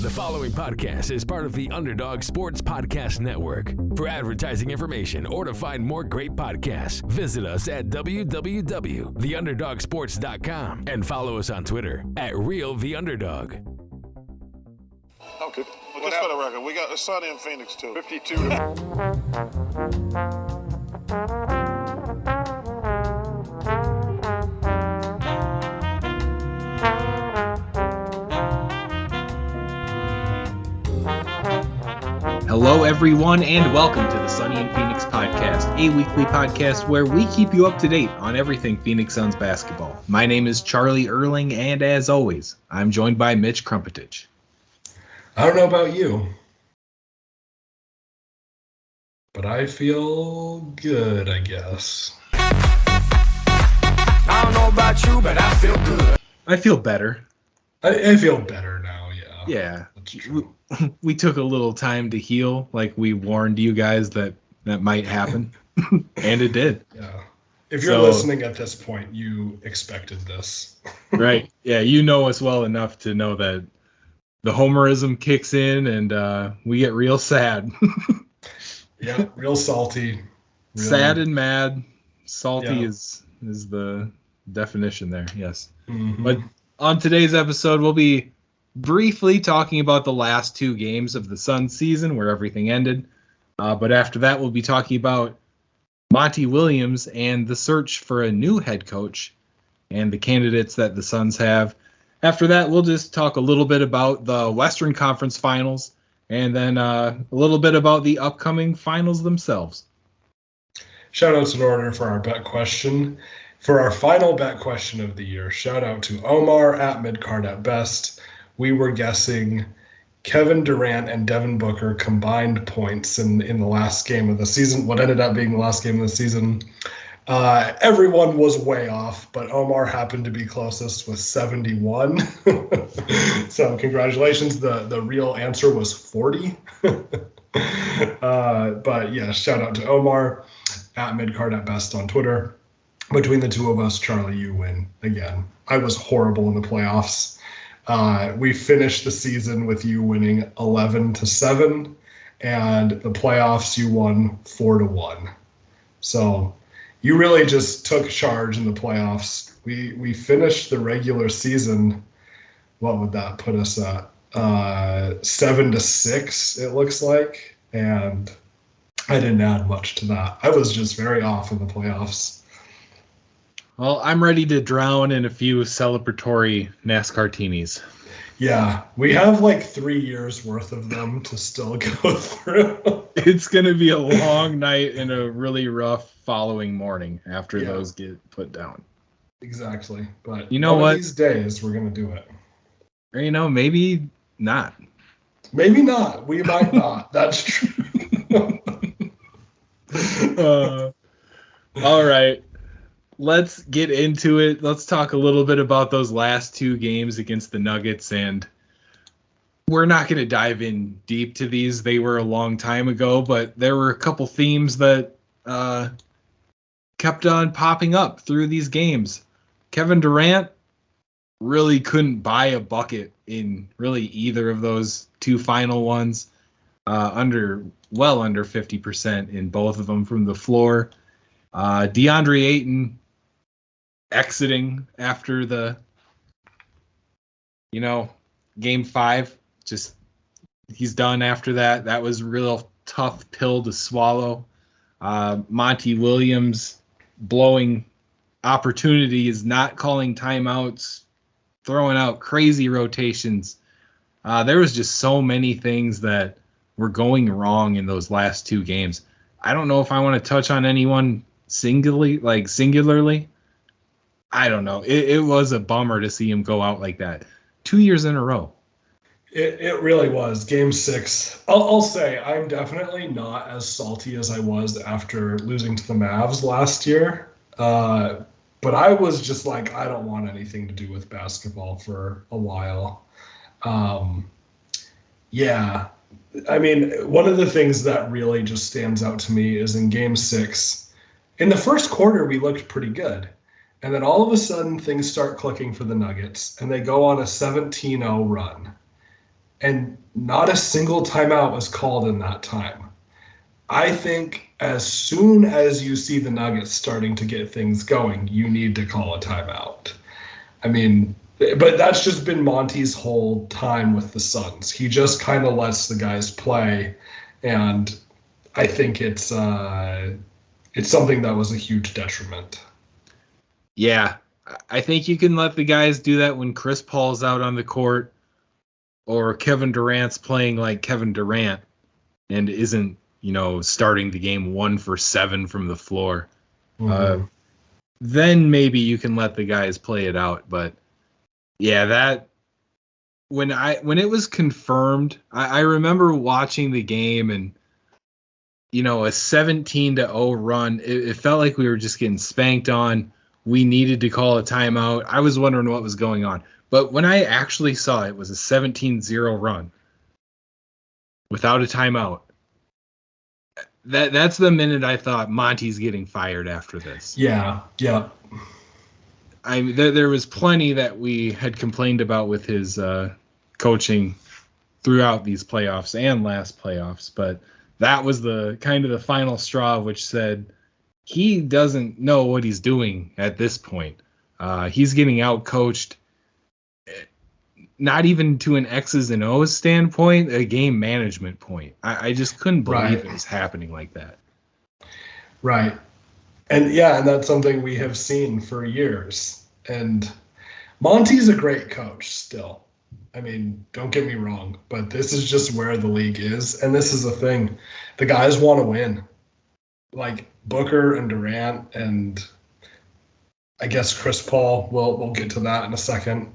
The following podcast is part of the Underdog Sports Podcast Network. For advertising information or to find more great podcasts, visit us at www.theunderdogsports.com and follow us on Twitter at RealTheUnderdog. Okay. Well, just for the record, we got the Sunny in Phoenix too. 52. Hello, everyone, and welcome to the Sunny in Phoenix podcast, a weekly podcast where we keep you up to date on everything Phoenix Suns basketball. My name is Charlie Erling, and as always, I'm joined by Mitch Krmpotich. I don't know about you, but I feel good, I guess. I don't know about you, but I feel good. I feel better. I feel better now, yeah. Yeah. That's true. We took a little time to heal, like we warned you guys that might happen, and it did. Yeah. If you're listening at this point, you expected this. Right. Yeah, you know us well enough to know that the homerism kicks in and we get real sad. Yeah, real salty. Sad and mad. Salty is the definition there, yes. Mm-hmm. But on today's episode, we'll be briefly talking about the last two games of the Suns season where everything ended. But after that, we'll be talking about Monty Williams and the search for a new head coach and the candidates that the Suns have. After that, we'll just talk a little bit about the Western Conference Finals and then a little bit about the upcoming finals themselves. Shout outs in order for our bet question. For our final bet question of the year, shout out to Omar at Midcard at Best. We were guessing Kevin Durant and Devin Booker combined points in the last game of the season, what ended up being the last game of the season. Everyone was way off, but Omar happened to be closest with 71. So congratulations. The real answer was 40. But yeah, shout out to Omar at Midcard at Best on Twitter. Between the two of us, Charlie, you win again. I was horrible in the playoffs. We finished the season with you winning 11-7, and the playoffs you won 4-1. So you really just took charge in the playoffs. We finished the regular season. What would that put us at? 7-6, it looks like, and I didn't add much to that. I was just very off in the playoffs. Well, I'm ready to drown in a few celebratory NASCAR-tinis. Yeah, we have like 3 years worth of them to still go through. It's going to be a long night and a really rough following morning after those get put down. Exactly. But you know one what? of these days we're going to do it. Or, maybe not. Maybe not. We might not. That's true. All right. Let's get into it. Let's talk a little bit about those last two games against the Nuggets. And we're not going to dive in deep to these. They were a long time ago, but there were a couple themes that kept on popping up through these games. Kevin Durant really couldn't buy a bucket in really either of those two final ones. Under 50% in both of them from the floor. Deandre Ayton exiting after the, game 5. Just he's done after that. That was a real tough pill to swallow. Monty Williams blowing opportunities, not calling timeouts, throwing out crazy rotations. There was just so many things that were going wrong in those last two games. I don't know if I want to touch on anyone singularly. I don't know. It was a bummer to see him go out like that 2 years in a row. It really was. Game 6. I'll say I'm definitely not as salty as I was after losing to the Mavs last year. But I was just like, I don't want anything to do with basketball for a while. Yeah. I mean, one of the things that really just stands out to me is in Game 6. In the first quarter, we looked pretty good. And then all of a sudden, things start clicking for the Nuggets, and they go on a 17-0 run. and not a single timeout was called in that time. I think as soon as you see the Nuggets starting to get things going, you need to call a timeout. I mean, but that's just been Monty's whole time with the Suns. He just kind of lets the guys play, and I think it's something that was a huge detriment. Yeah, I think you can let the guys do that when Chris Paul's out on the court or Kevin Durant's playing like Kevin Durant and isn't, starting the game 1 for 7 from the floor. Mm-hmm. Then maybe you can let the guys play it out. But yeah, that when it was confirmed, I remember watching the game and a 17-0 run. It felt like we were just getting spanked on. We needed to call a timeout. I was wondering what was going on. But when I actually saw it was a 17-0 run without a timeout, that's the minute I thought Monty's getting fired after this. Yeah. There was plenty that we had complained about with his coaching throughout these playoffs and last playoffs, but that was the kind of the final straw, which said he doesn't know what he's doing at this point. He's getting out-coached, not even to an X's and O's standpoint, a game management point. I just couldn't believe it was happening like that. Right. And that's something we have seen for years. And Monty's a great coach still. I mean, don't get me wrong, but this is just where the league is. And this is the thing. The guys want to win. Like Booker and Durant and I guess Chris Paul, we'll get to that in a second.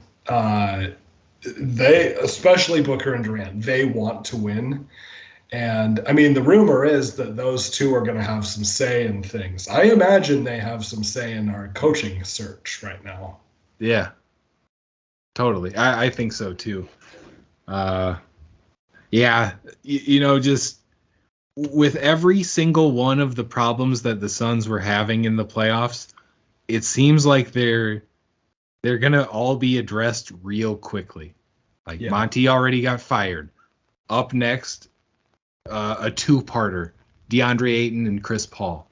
They, especially Booker and Durant, they want to win. And I mean, the rumor is that those two are going to have some say in things. I imagine they have some say in our coaching search right now. Yeah, totally. I think so too. Just with every single one of the problems that the Suns were having in the playoffs, it seems like they're going to all be addressed real quickly. Monty already got fired. Up next, a two-parter, DeAndre Ayton and Chris Paul.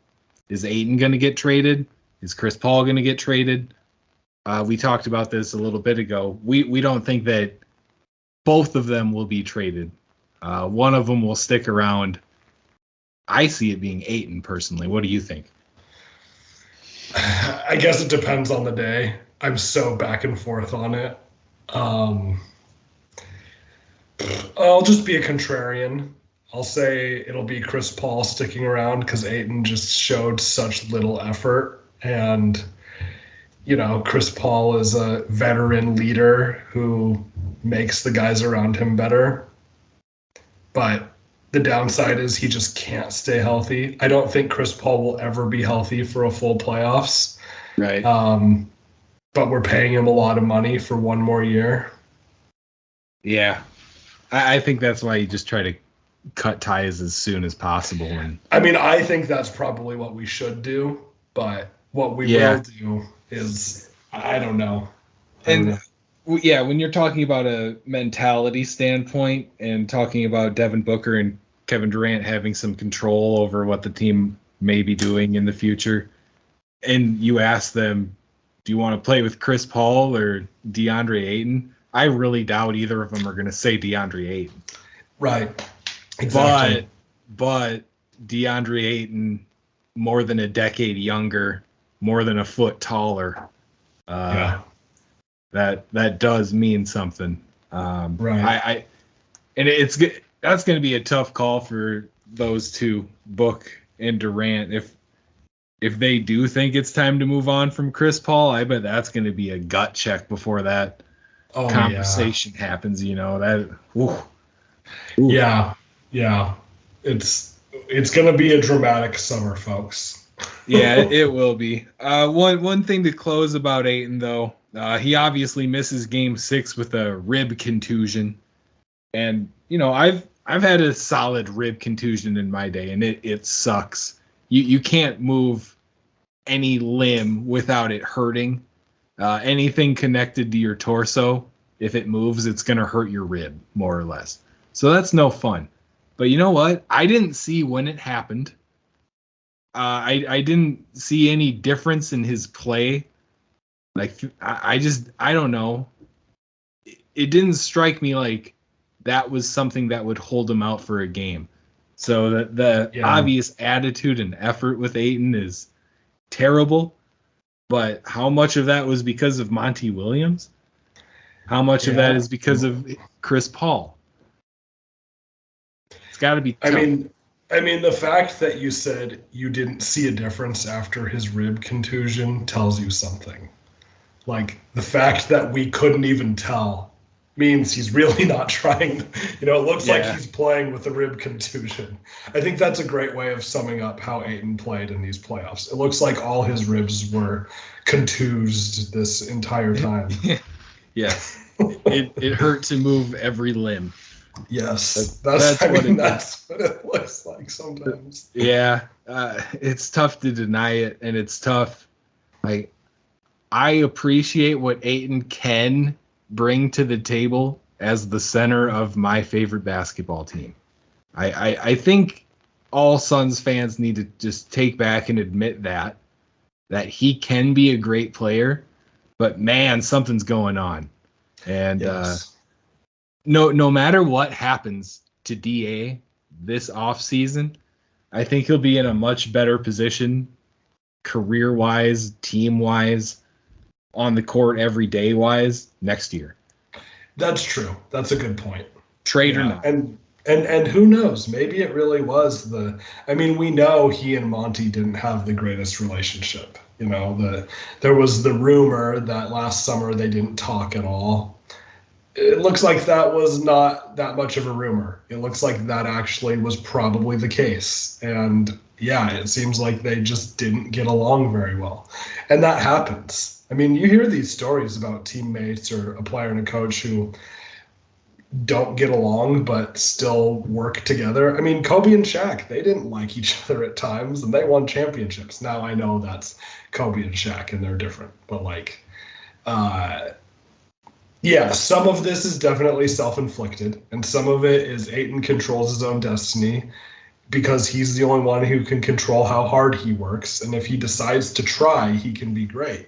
Is Ayton going to get traded? Is Chris Paul going to get traded? We talked about this a little bit ago. We don't think that both of them will be traded. One of them will stick around. I see it being Ayton personally. What do you think? I guess it depends on the day. I'm so back and forth on it. I'll just be a contrarian. I'll say it'll be Chris Paul sticking around because Ayton just showed such little effort. And, Chris Paul is a veteran leader who makes the guys around him better. But the downside is he just can't stay healthy. I don't think Chris Paul will ever be healthy for a full playoffs. Right. But we're paying him a lot of money for one more year. Yeah. I think that's why you just try to cut ties as soon as possible. And I think that's probably what we should do. But what we will do is, I don't know. When you're talking about a mentality standpoint and talking about Devin Booker and Kevin Durant having some control over what the team may be doing in the future, and you ask them, do you want to play with Chris Paul or DeAndre Ayton? I really doubt either of them are going to say DeAndre Ayton. Right. Exactly. But DeAndre Ayton, more than a decade younger, more than a foot taller. That does mean something. Right. That's going to be a tough call for those two, Book and Durant. If they do think it's time to move on from Chris Paul, I bet that's going to be a gut check before that conversation happens. That. Ooh. Yeah. It's going to be a dramatic summer, folks. Yeah, it will be. One thing to close about Ayton, though. He obviously misses Game 6 with a rib contusion, and I've had a solid rib contusion in my day, and it sucks. You can't move any limb without it hurting. Anything connected to your torso if it moves, it's going to hurt your rib, more or less. So that's no fun. But you know what? I didn't see when it happened. I didn't see any difference in his play. Like, I don't know. It didn't strike me like that was something that would hold him out for a game. So the obvious attitude and effort with Ayton is terrible. But how much of that was because of Monty Williams? How much of that is because of Chris Paul? It's got to be tough. I mean, the fact that you said you didn't see a difference after his rib contusion tells you something. Like, the fact that we couldn't even tell means he's really not trying. It looks like he's playing with a rib contusion. I think that's a great way of summing up how Ayton played in these playoffs. It looks like all his ribs were contused this entire time. Yes. It hurt to move every limb. Yes. That's what it looks like sometimes. Yeah. It's tough to deny it, and it's tough. Like, I appreciate what Ayton can bring to the table as the center of my favorite basketball team. I think all Suns fans need to just take back and admit that he can be a great player, but man, something's going on. And no matter what happens to DA this offseason, I think he'll be in a much better position career-wise, team-wise, on the court every day-wise next year. That's true. That's a good point. Trade or not. And who knows? Maybe it really was we know he and Monty didn't have the greatest relationship. There was the rumor that last summer they didn't talk at all. It looks like that was not that much of a rumor. It looks like that actually was probably the case. And it seems like they just didn't get along very well. And that happens. You hear these stories about teammates or a player and a coach who don't get along but still work together. Kobe and Shaq, they didn't like each other at times, and they won championships. Now I know that's Kobe and Shaq, and they're different. But, some of this is definitely self-inflicted, and some of it is Ayton controls his own destiny because he's the only one who can control how hard he works, and if he decides to try, he can be great.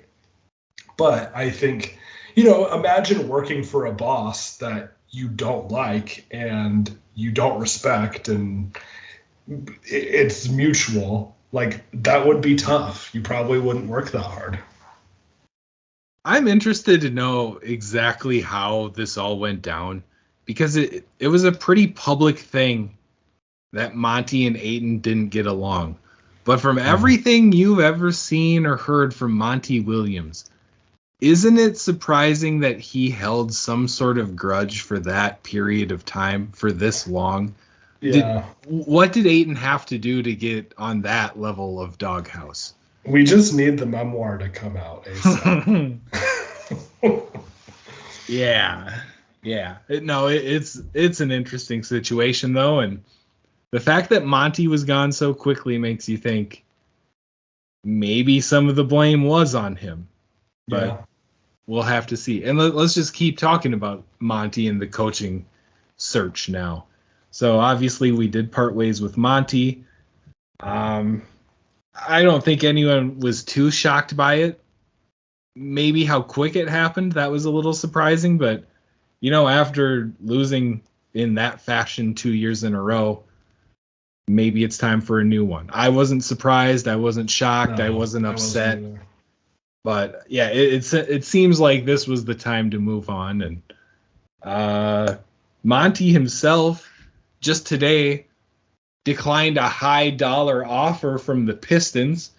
But I think, imagine working for a boss that you don't like and you don't respect, and it's mutual. Like, that would be tough. You probably wouldn't work that hard. I'm interested to know exactly how this all went down, because it was a pretty public thing that Monty and Ayton didn't get along. But from everything you've ever seen or heard from Monty Williams, isn't it surprising that he held some sort of grudge for that period of time for this long? Yeah. What did Ayton have to do to get on that level of doghouse? We just need the memoir to come out ASAP. Yeah. It's an interesting situation, though, and the fact that Monty was gone so quickly makes you think maybe some of the blame was on him. But we'll have to see. And let's just keep talking about Monty and the coaching search now. So obviously we did part ways with Monty. I don't think anyone was too shocked by it. Maybe how quick it happened, that was a little surprising. But, after losing in that fashion 2 years in a row, maybe it's time for a new one. I wasn't surprised. I wasn't shocked. I wasn't upset. But yeah, it seems like this was the time to move on. And Monty himself just today declined a high dollar offer from the Pistons,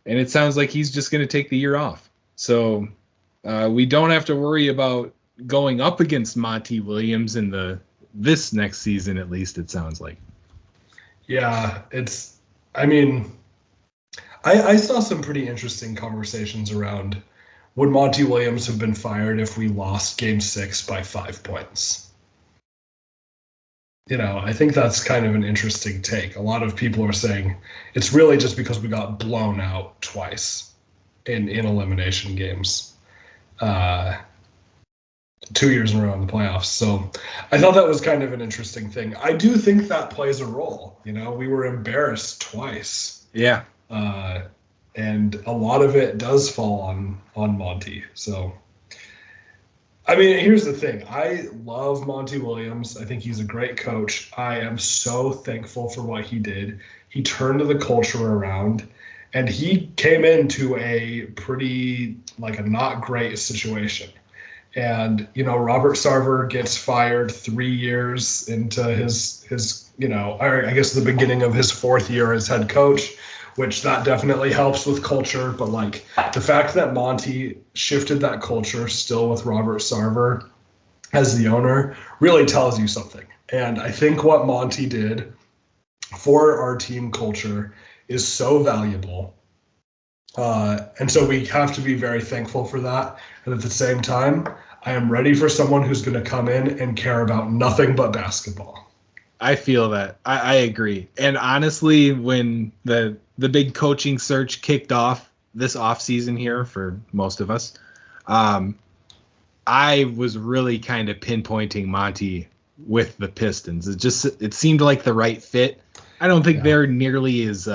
and it sounds like he's just going to take the year off. So we don't have to worry about going up against Monty Williams in this next season, at least it sounds like. Yeah, I saw some pretty interesting conversations around would Monty Williams have been fired if we lost Game 6 by 5 points? I think that's kind of an interesting take. A lot of people are saying it's really just because we got blown out twice in elimination games. 2 years in a row in the playoffs. So I thought that was kind of an interesting thing. I do think that plays a role. We were embarrassed twice. Yeah. And a lot of it does fall on Monty. So, I mean, here's the thing. I love Monty Williams. I think he's a great coach. I am so thankful for what he did. He turned the culture around, and he came into a pretty, a not great situation. And, Robert Sarver gets fired 3 years into his I guess the beginning of his 4th year as head coach, which that definitely helps with culture. But the fact that Monty shifted that culture still with Robert Sarver as the owner really tells you something. And I think what Monty did for our team culture is so valuable. And so we have to be very thankful for that. And at the same time, I am ready for someone who's going to come in and care about nothing but basketball. I feel that. I agree. And honestly, when the big coaching search kicked off this offseason here for most of us, I was really kind of pinpointing Monty with the Pistons. It seemed like the right fit. I don't think they're nearly as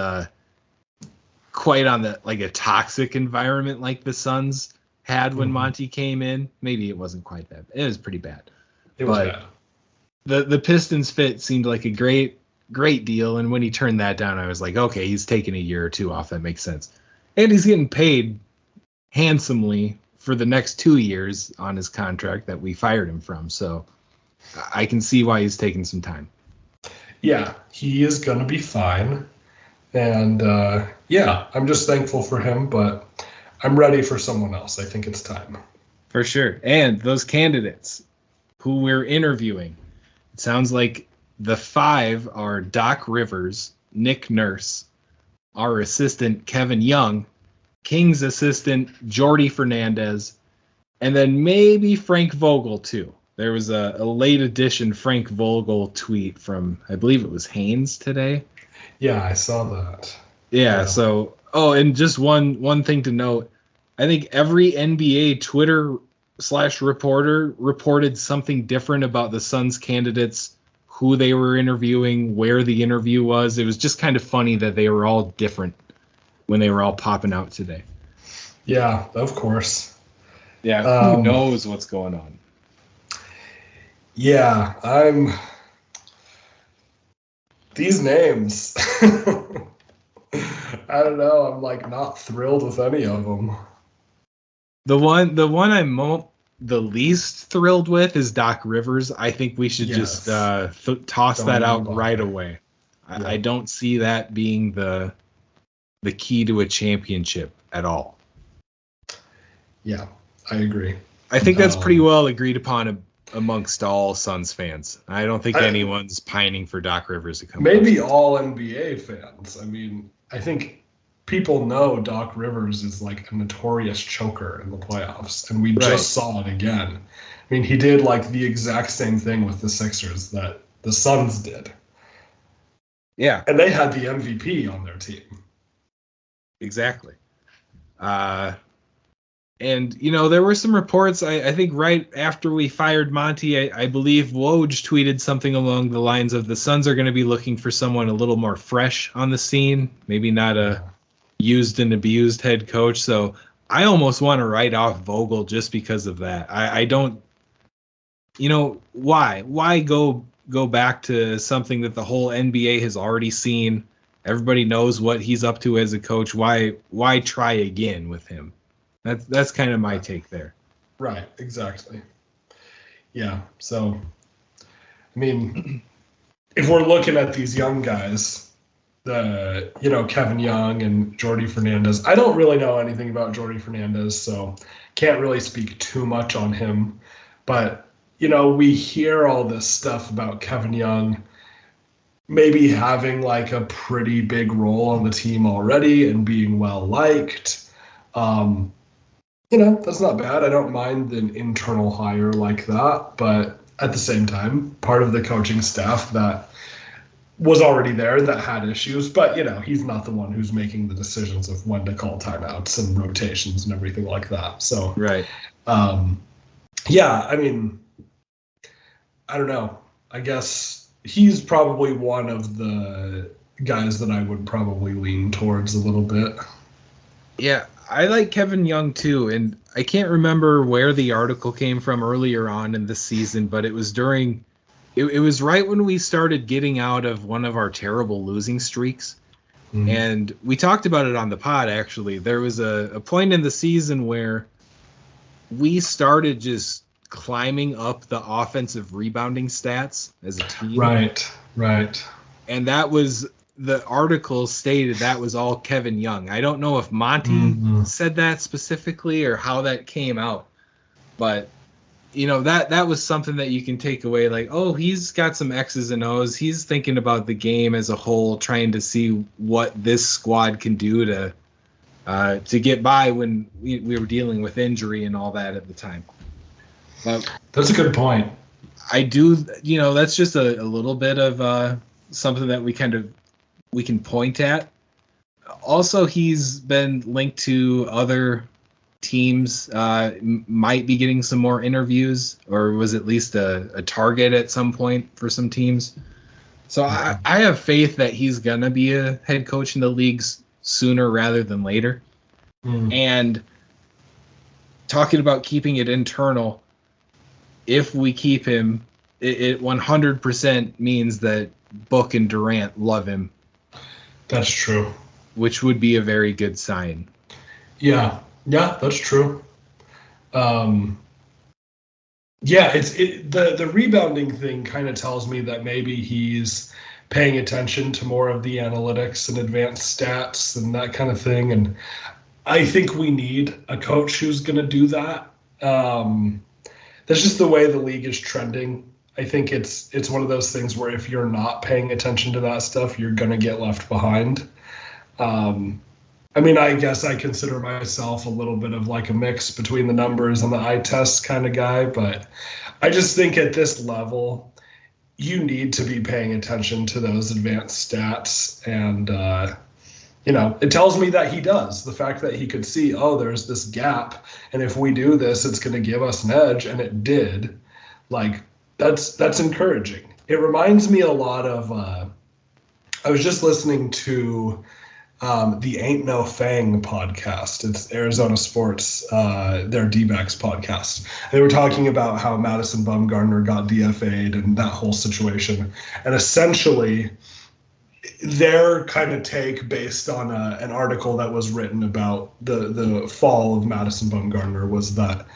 quite on a toxic environment like the Suns had when Monty came in. Maybe it wasn't quite that. It was pretty bad. It was bad. The Pistons fit seemed like a great deal, and when he turned that down, I was like, okay, he's taking a year or two off. That makes sense. And he's getting paid handsomely for the next 2 years on his contract that we fired him from. So I can see why he's taking some time. Yeah, he is going to be fine. And, I'm just thankful for him, but I'm ready for someone else. I think it's time. For sure. And those candidates who we're interviewing, it sounds like the 5 are Doc Rivers, Nick Nurse, our assistant Kevin Young, King's assistant Jordi Fernandez, and then maybe Frank Vogel too. There was a late edition Frank Vogel tweet from, I believe it was Haynes today. Yeah, I saw that. Yeah. So, and just one thing to note, I think every NBA Twitter /reporter reported something different about the Suns candidates, who they were interviewing, where the interview was. It was just kind of funny that they were all different when they were all popping out today. Yeah, of course. Yeah, who knows what's going on? Yeah, these names. I don't know. I'm not thrilled with any of them. The one I'm the least thrilled with is Doc Rivers. I think we should just toss that out right away. Yeah. I don't see that being the key to a championship at all. Yeah, I agree. I think that's pretty well agreed upon amongst all Suns fans. I don't think anyone's pining for Doc Rivers to come. Maybe all NBA fans. I mean, I think people know Doc Rivers is a notorious choker in the playoffs, and we just saw it again. I mean, he did the exact same thing with the Sixers that the Suns did. Yeah. And they had the MVP on their team. Exactly. And, there were some reports, I think right after we fired Monty, I believe Woj tweeted something along the lines of the Suns are going to be looking for someone a little more fresh on the scene, maybe not a used and abused head coach. So I almost want to write off Vogel just because of that. I don't, why go back to something that the whole NBA has already seen? Everybody knows what he's up to as a coach. Why try again with him? That's kind of my take there. Right, exactly. Yeah, so, I mean, if we're looking at these young guys, Kevin Young and Jordi Fernandez, I don't really know anything about Jordi Fernandez, so can't really speak too much on him. But, we hear all this stuff about Kevin Young maybe having a pretty big role on the team already and being well liked. That's not bad. I don't mind an internal hire like that, but at the same time, part of the coaching staff that was already there that had issues, but he's not the one who's making the decisions of when to call timeouts and rotations and everything like that. So right. Yeah, I mean, I don't know. I guess he's probably one of the guys that I would probably lean towards a little bit. Yeah, I like Kevin Young too, and I can't remember where the article came from earlier on in the season, but it was during it was right when we started getting out of one of our terrible losing streaks. Mm-hmm. And we talked about it on the pod, actually. There was a point in the season where we started just climbing up the offensive rebounding stats as a team. Right. And that was, the article stated that was all Kevin Young. I don't know if Monty said that specifically or how that came out. But, that was something that you can take away, like, oh, he's got some X's and O's. He's thinking about the game as a whole, trying to see what this squad can do to get by when we were dealing with injury and all that at the time. That's a good point. I do, that's just a little bit of something that we can point at. Also, he's been linked to other teams, might be getting some more interviews, or was at least a target at some point for some teams. So I have faith that he's going to be a head coach in the leagues sooner rather than later. And talking about keeping it internal, if we keep him, it 100% means that Book and Durant love him. That's true. Which would be a very good sign. Yeah, that's true. The rebounding thing kind of tells me that maybe he's paying attention to more of the analytics and advanced stats and that kind of thing. And I think we need a coach who's going to do that. That's just the way the league is trending. I think it's one of those things where if you're not paying attention to that stuff, you're going to get left behind. I guess I consider myself a little bit of like a mix between the numbers and the eye test kind of guy, but I just think at this level, you need to be paying attention to those advanced stats. And, it tells me that he does. The fact that he could see, there's this gap, and if we do this, it's going to give us an edge, and it did. Like, that's encouraging. It reminds me a lot of, I was just listening to the Ain't No Fang podcast. It's Arizona Sports, their D-backs podcast. They were talking about how Madison Bumgarner got DFA'd and that whole situation. And essentially, their kind of take based on an article that was written about the fall of Madison Bumgarner was that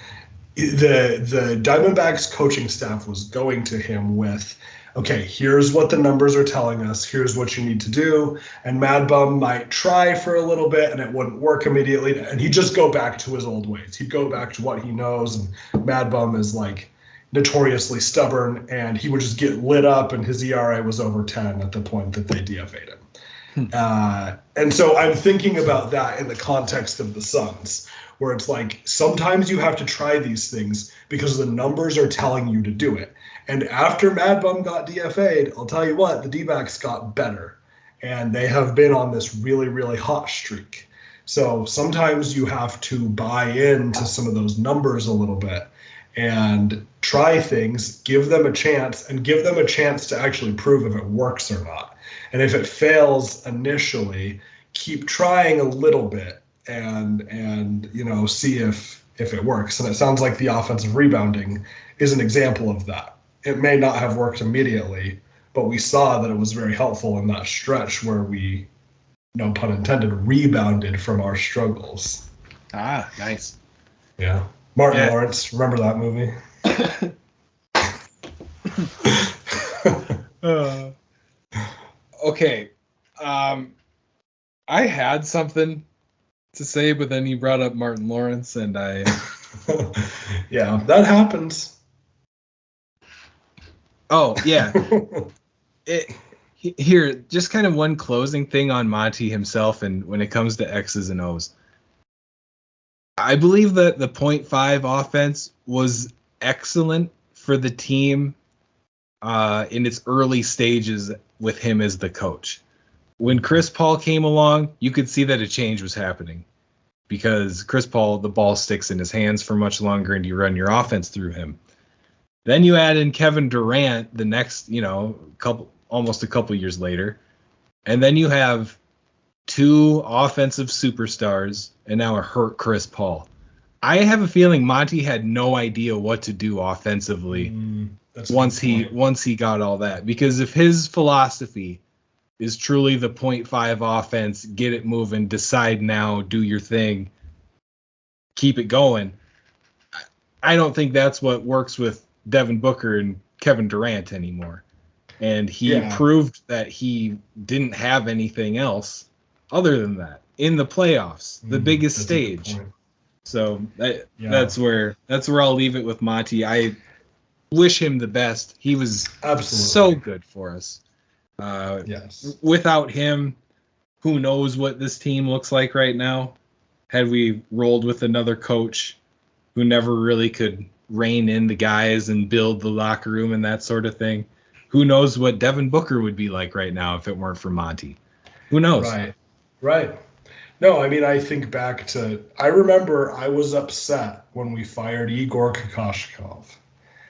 the Diamondbacks coaching staff was going to him with, okay, here's what the numbers are telling us. Here's what you need to do. And Mad Bum might try for a little bit and it wouldn't work immediately. And he'd just go back to his old ways. He'd go back to what he knows. And Mad Bum is like notoriously stubborn, and he would just get lit up, and his ERA was over 10 at the point that they DFA'd him. And so I'm thinking about that in the context of the Suns, where it's like sometimes you have to try these things because the numbers are telling you to do it. And after Mad Bum got DFA'd, I'll tell you what, the D-backs got better. And they have been on this really, really hot streak. So sometimes you have to buy into some of those numbers a little bit and try things, give them a chance, and give them a chance to actually prove if it works or not. And if it fails initially, keep trying a little bit and see if it works. And it sounds like the offensive rebounding is an example of that. It may not have worked immediately, but we saw that it was very helpful in that stretch where we, no pun intended, rebounded from our struggles. Ah, nice. Yeah. Martin Lawrence, remember that movie? Okay. I had something to say, but then you brought up Martin Lawrence, and I... Yeah, that happens. Oh, yeah. Here, just kind of one closing thing on Monty himself, and when it comes to X's and O's. I believe that the 0.5 offense was excellent for the team in its early stages with him as the coach. When Chris Paul came along, you could see that a change was happening. because Chris Paul, the ball sticks in his hands for much longer and you run your offense through him. Then you add in Kevin Durant the next, almost a couple years later. And then you have two offensive superstars and now a hurt Chris Paul. I have a feeling Monty had no idea what to do offensively once he got all that. Because if his philosophy is truly the 0.5 offense, get it moving, decide now, do your thing, keep it going, I don't think that's what works with Devin Booker and Kevin Durant anymore. And he proved that he didn't have anything else other than that in the playoffs, the biggest stage. So that's where I'll leave it with Monty. I wish him the best. He was so good for us. Without him, who knows what this team looks like right now? Had we rolled with another coach who never really could rein in the guys and build the locker room and that sort of thing, who knows what Devin Booker would be like right now if it weren't for Monty? Who knows? Right. No, I mean, I think back to, I remember I was upset when we fired Igor Kokoshkov.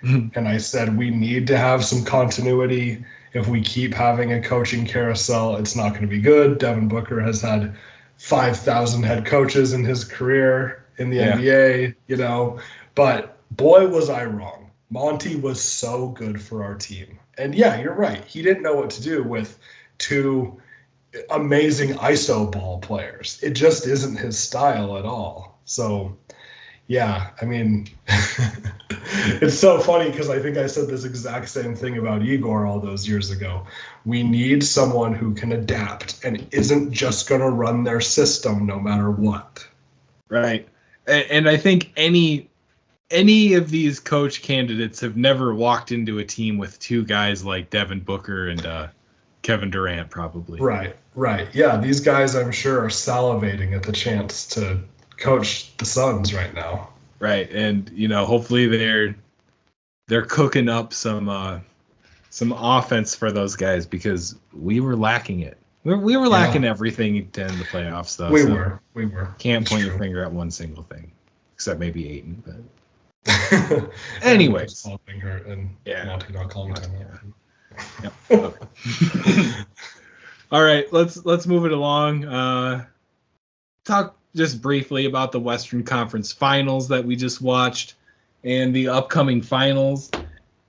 And I said, we need to have some continuity. If we keep having a coaching carousel, it's not going to be good. Devin Booker has had 5,000 head coaches in his career in the NBA, but boy, was I wrong. Monty was so good for our team. And yeah, you're right. He didn't know what to do with two amazing ISO ball players. It just isn't his style at all. So, yeah, I mean, it's so funny because I think I said this exact same thing about Igor all those years ago. We need someone who can adapt and isn't just going to run their system no matter what. Right. And I think any of these coach candidates have never walked into a team with two guys like Devin Booker and Kevin Durant, probably. Right. Yeah, these guys, I'm sure, are salivating at the chance to coach the Suns right now. Right, and hopefully they're cooking up some offense for those guys because we were lacking it. We were lacking everything to end the playoffs, though. We were. Can't point your finger at one single thing, except maybe Ayton. But anyways, hurt and Monty not calling time out. Yep. Okay. All right, let's move it along. Talk just briefly about the Western Conference Finals that we just watched and the upcoming finals.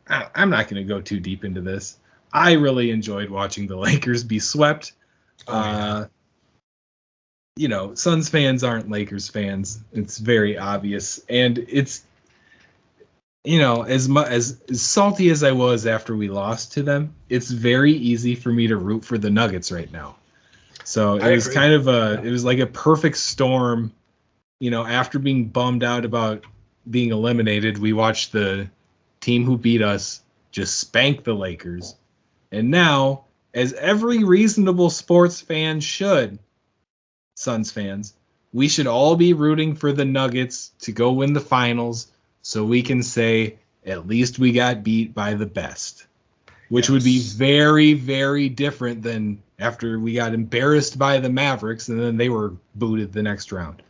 I'm not going to go too deep into this. I really enjoyed watching the Lakers be swept. Suns fans aren't Lakers fans. It's very obvious. And it's, as salty as I was after we lost to them, it's very easy for me to root for the Nuggets right now. So it was kind of it was like a perfect storm. After being bummed out about being eliminated, we watched the team who beat us just spank the Lakers. And now, as every reasonable sports fan should, Suns fans, we should all be rooting for the Nuggets to go win the finals so we can say, at least we got beat by the best. Which would be very, very different than after we got embarrassed by the Mavericks and then they were booted the next round.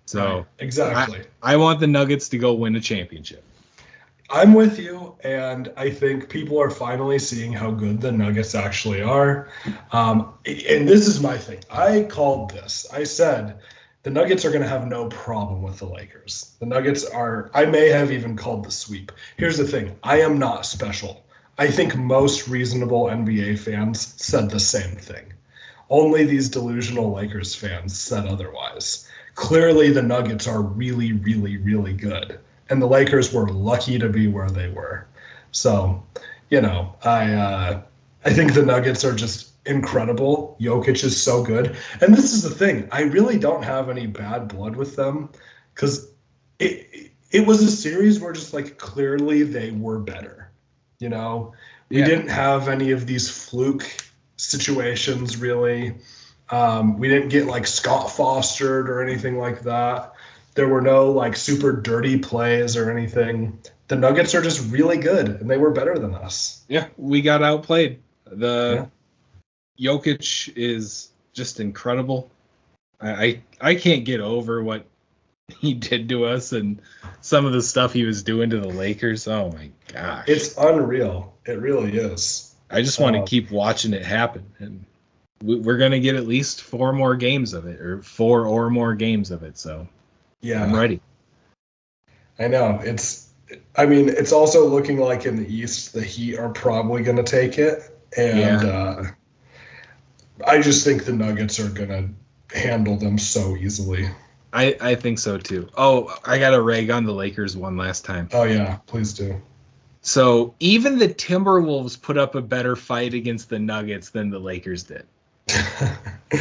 So exactly. I want the Nuggets to go win a championship. I'm with you, and I think people are finally seeing how good the Nuggets actually are. And this is my thing. I called this. I said the Nuggets are going to have no problem with the Lakers. The Nuggets are – I may have even called the sweep. Here's the thing. I am not special. I think most reasonable NBA fans said the same thing. Only these delusional Lakers fans said otherwise. Clearly, the Nuggets are really, really, really good. And the Lakers were lucky to be where they were. So, I think the Nuggets are just incredible. Jokic is so good. And this is the thing. I really don't have any bad blood with them because it was a series where just clearly they were better. We didn't have any of these fluke situations really. We didn't get Scott Fostered or anything like that. There were no super dirty plays or anything. The Nuggets are just really good, and they were better than us. Yeah, we got outplayed. Jokic is just incredible. I can't get over what he did to us and some of the stuff he was doing to the Lakers. Oh my gosh. It's unreal. It really is. I just want to keep watching it happen. And we're going to get at least 4 more games of it, or 4 or more games of it. So yeah, I'm ready. I know. It's also looking like in the East, the Heat are probably going to take it. And I just think the Nuggets are going to handle them so easily. I think so too. Oh, I got to rag on the Lakers one last time. Oh, yeah, please do. So even the Timberwolves put up a better fight against the Nuggets than the Lakers did.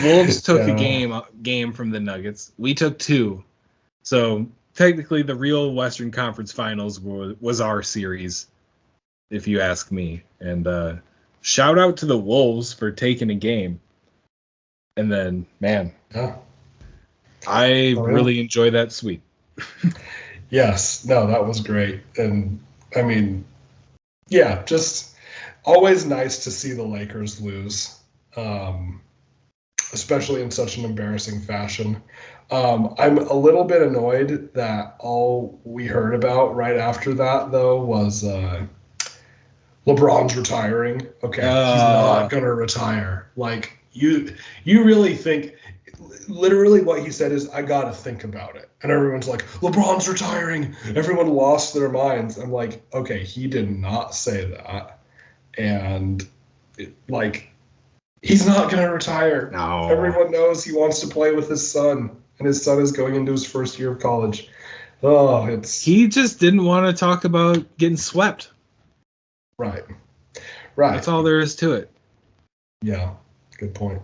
Wolves took a game from the Nuggets. We took 2. So technically the real Western Conference Finals was our series, if you ask me. And shout out to the Wolves for taking a game. And then, man, I really enjoy that sweep. Yes, no, that was great. And I mean, yeah, just always nice to see the Lakers lose, especially in such an embarrassing fashion. I'm a little bit annoyed that all we heard about right after that, though, was LeBron's retiring. Okay, he's not going to retire. Like, you really think... Literally what he said is, I got to think about it. And everyone's like, LeBron's retiring. Everyone lost their minds. I'm like, okay, he did not say that. And, he's not going to retire. No. Everyone knows he wants to play with his son. And his son is going into his first year of college. Oh, He just didn't want to talk about getting swept. Right. That's all there is to it. Yeah, good point.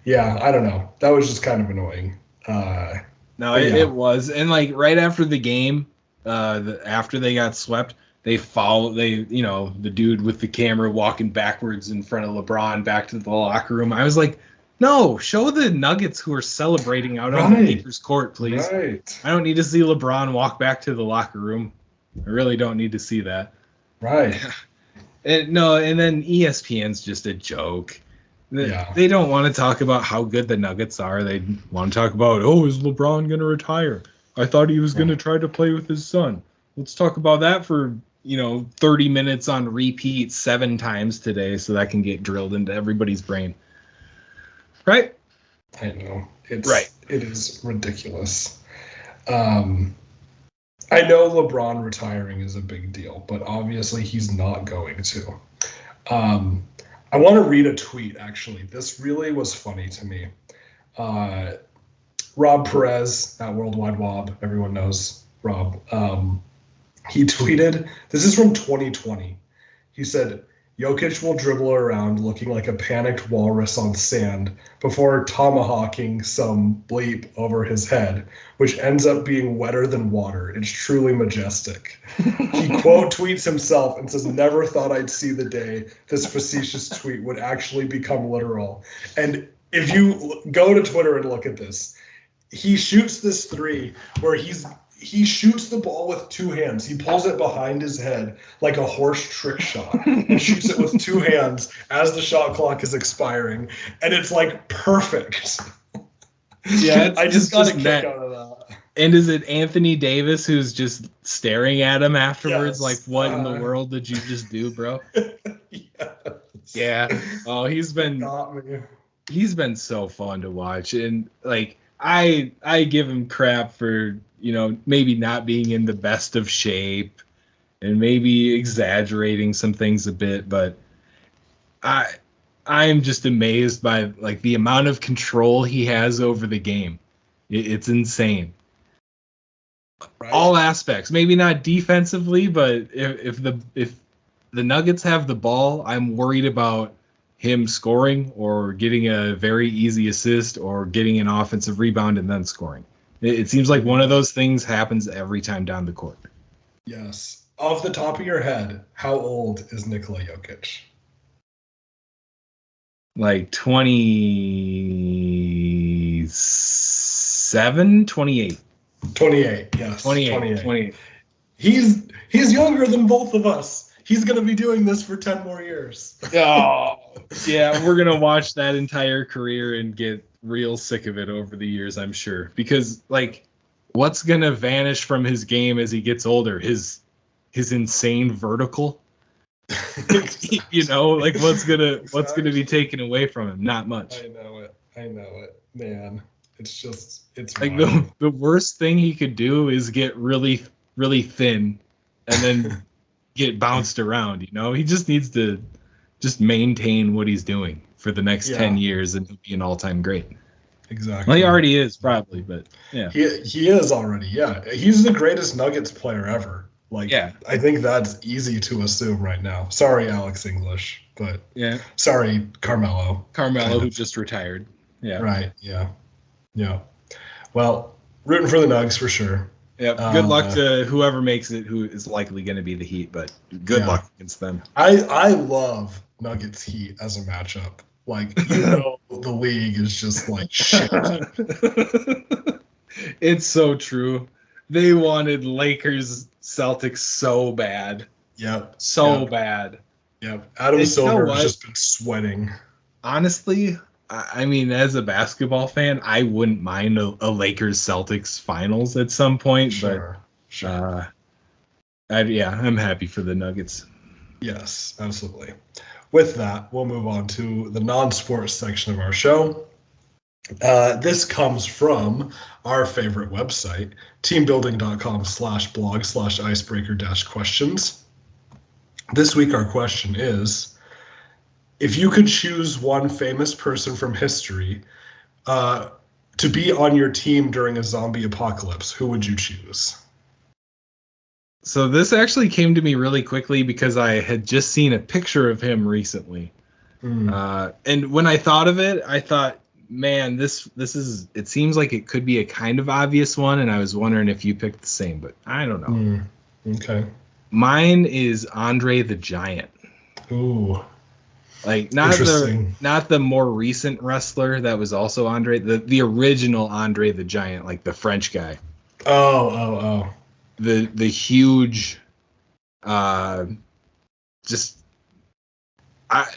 Yeah, I don't know. That was just kind of annoying. It was. And right after the game, after they got swept, the dude with the camera walking backwards in front of LeBron back to the locker room. I was like, no, show the Nuggets who are celebrating out on the Lakers court, please. Right. I don't need to see LeBron walk back to the locker room. I really don't need to see that. Right. And then ESPN's just a joke. Yeah. They don't want to talk about how good the Nuggets are. They want to talk about, is LeBron going to retire? I thought he was going to try to play with his son. Let's talk about that for, 30 minutes on repeat 7 times today so that can get drilled into everybody's brain. Right? I know. It is ridiculous. I know LeBron retiring is a big deal, but obviously he's not going to. I want to read a tweet, actually. This really was funny to me. Rob Perez at Worldwide Wob, everyone knows Rob. He tweeted, this is from 2020. He said, Jokic will dribble around looking like a panicked walrus on sand before tomahawking some bleep over his head, which ends up being wetter than water. It's truly majestic. He quote tweets himself and says, never thought I'd see the day this facetious tweet would actually become literal. And if you go to Twitter and look at this, he shoots this 3 where he shoots the ball with 2 hands. He pulls it behind his head like a horse trick shot and shoots it with 2 hands as the shot clock is expiring. And it's perfect. Yeah, I just got a kick out of that. And is it Anthony Davis who's just staring at him afterwards? Yes. What in the world did you just do, bro? Yes. Yeah. Oh, he's been so fun to watch. And I give him crap for, maybe not being in the best of shape and maybe exaggerating some things a bit, but I'm just amazed by the amount of control he has over the game. It's insane. Right. All aspects, maybe not defensively, but if the Nuggets have the ball, I'm worried about him scoring or getting a very easy assist or getting an offensive rebound and then scoring. It seems like one of those things happens every time down the court. Yes. Off the top of your head, how old is Nikola Jokic? 27, 28. 28, yes. 28. He's younger than both of us. He's going to be doing this for 10 more years. Oh, yeah, we're going to watch that entire career and get real sick of it over the years, I'm sure. Because, like, what's going to vanish from his game as he gets older? His insane vertical? You know, like, what's gonna be taken away from him? Not much. I know it. Man, it's like the worst thing he could do is get really, really thin and then get bounced around, you know? He just needs to just maintain what he's doing for the next 10 years and he'll be an all-time great. Exactly. Well, he already is, probably, but yeah. He is already, yeah. He's the greatest Nuggets player ever. Like, yeah. I think that's easy to assume right now. Sorry, Alex English, but sorry, Carmelo. Who just retired. Yeah. Right, yeah. Well, rooting for the Nugs for sure. Yeah, good luck to whoever makes it, who is likely going to be the Heat, but good luck against them. I love Nuggets Heat as a matchup. Like, you know, the league is just like shit. It's so true. They wanted Lakers Celtics so bad. Yep. Bad. Yep. Adam Silver has just been sweating. Honestly, I mean, as a basketball fan, I wouldn't mind a Lakers Celtics finals at some point, Sure. I'm happy for the Nuggets. Yes, absolutely. With that, we'll move on to the non-sports section of our show. This comes from our favorite website, teambuilding.com/blog/icebreaker-questions. This week, our question is, if you could choose one famous person from history to be on your team during a zombie apocalypse, who would you choose? So this actually came to me really quickly because I had just seen a picture of him recently. And when I thought of it, I thought, man, this is, it seems like it could be a kind of obvious one, and I was wondering if you picked the same, but I don't know. Okay. Mine is Andre the Giant. Ooh. Like not the more recent wrestler that was also Andre, the original Andre the Giant, like the French guy. Oh. The huge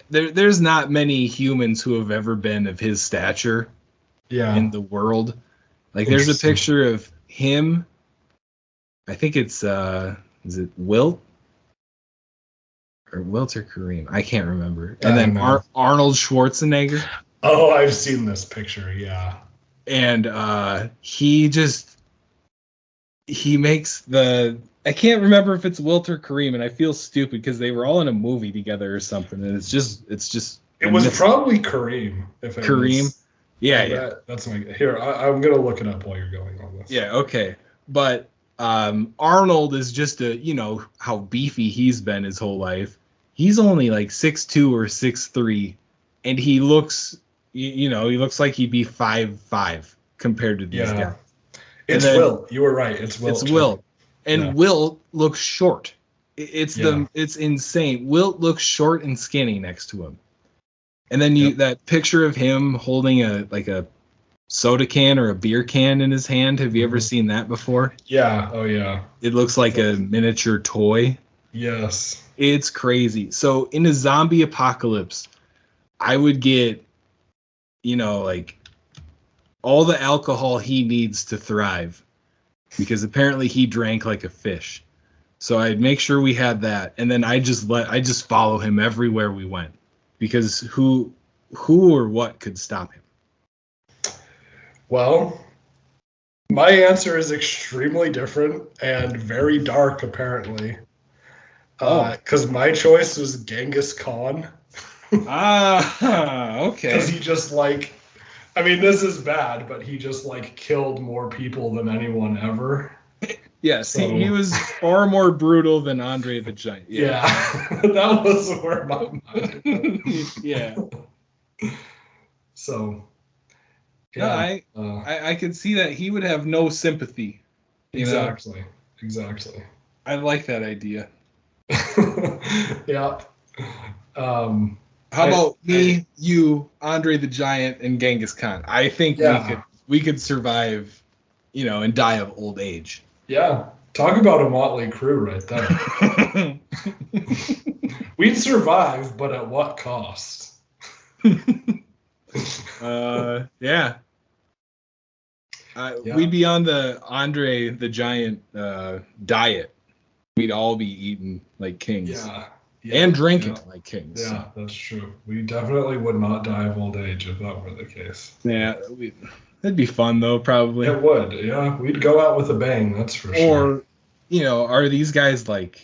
there's not many humans who have ever been of his stature in the world. Like there's a picture of him. I think it's is it Wilt? Or Wilt or Kareem? I can't remember. And then Arnold Schwarzenegger. Oh, I've seen this picture, yeah. And he makes I can't remember if it's Wilt or Kareem, and I feel stupid because they were all in a movie together or something, and it's just. It was probably Kareem. If it Kareem, was, that's my here. I'm gonna look it up while you're going on this. Yeah, okay, but Arnold is just how beefy he's been his whole life. He's only like 6'2" or 6'3", and he looks, he looks like he'd be 5'5" compared to these guys. It's Wilt. You were right. It's Wilt. It's Wilt. And Wilt looks short. It's insane. Wilt looks short and skinny next to him. And then that picture of him holding a soda can or a beer can in his hand. Have you ever seen that before? Yeah. Oh yeah. It looks like a miniature toy. Yes. It's crazy. So in a zombie apocalypse, I would get, like all the alcohol he needs to thrive, because apparently he drank like a fish. So I'd make sure we had that, and then I just follow him everywhere we went, because who or what could stop him? Well, my answer is extremely different and very dark, apparently. Because my choice was Genghis Khan. Okay. Because he just this is bad, but he just killed more people than anyone ever. Yes, so, he was far more brutal than Andre the Giant. Yeah, that was where my mind went. Yeah. So, yeah, I could see that he would have no sympathy. Exactly. I like that idea. Yeah. How about me, you, Andre the Giant, and Genghis Khan? I think we could survive, and die of old age. Yeah. Talk about a motley crew right there. We'd survive, but at what cost? Yeah. We'd be on the Andre the Giant diet. We'd all be eating like kings. Yeah. And drinking like kings. Yeah, that's true. We definitely would not die of old age if that were the case. Yeah, that'd be fun though, probably. It would, yeah. We'd go out with a bang, that's for sure. Or, are these guys like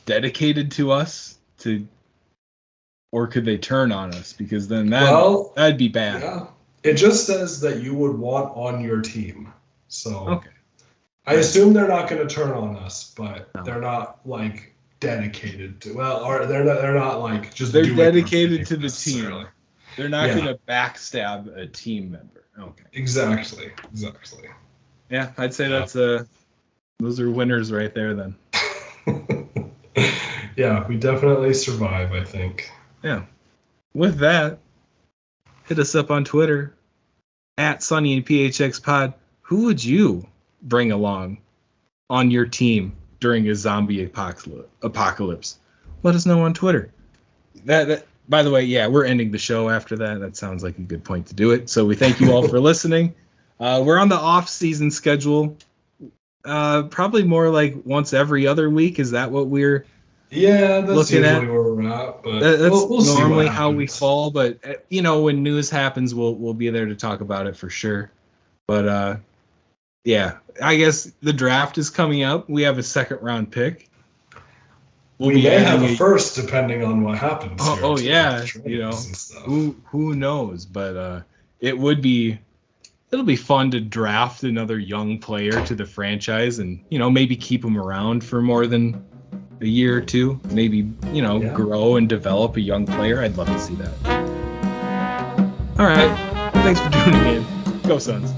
dedicated to us or could they turn on us? Because then that'd be bad. Yeah. It just says that you would want on your team. So okay. I assume they're not going to turn on us, but they're not like dedicated to. Well, or they're not like just. They're dedicated to the team. They're not going to backstab a team member. Okay. Exactly. Yeah, I'd say that's those are winners right there then. Yeah, we definitely survive, I think. Yeah. With that, hit us up on Twitter at Sunny and PHX Pod. Who would you bring along on your team during a zombie apocalypse? Let us know on Twitter. That by the way, yeah, we're ending the show after that. That sounds like a good point to do it. So we thank you all for listening. We're on the off-season schedule. Probably more like once every other week. Is that what we're that's looking usually at? where we're at. But that's we'll see normally what how we happens. fall. But when news happens, we'll be there to talk about it for sure. But yeah, I guess the draft is coming up. We have a second round pick. We may have a first depending on what happens. Oh yeah, who who knows? But it'll be fun to draft another young player to the franchise, and maybe keep him around for more than a year or two. Maybe grow and develop a young player. I'd love to see that. All right, thanks for tuning in. Go Suns.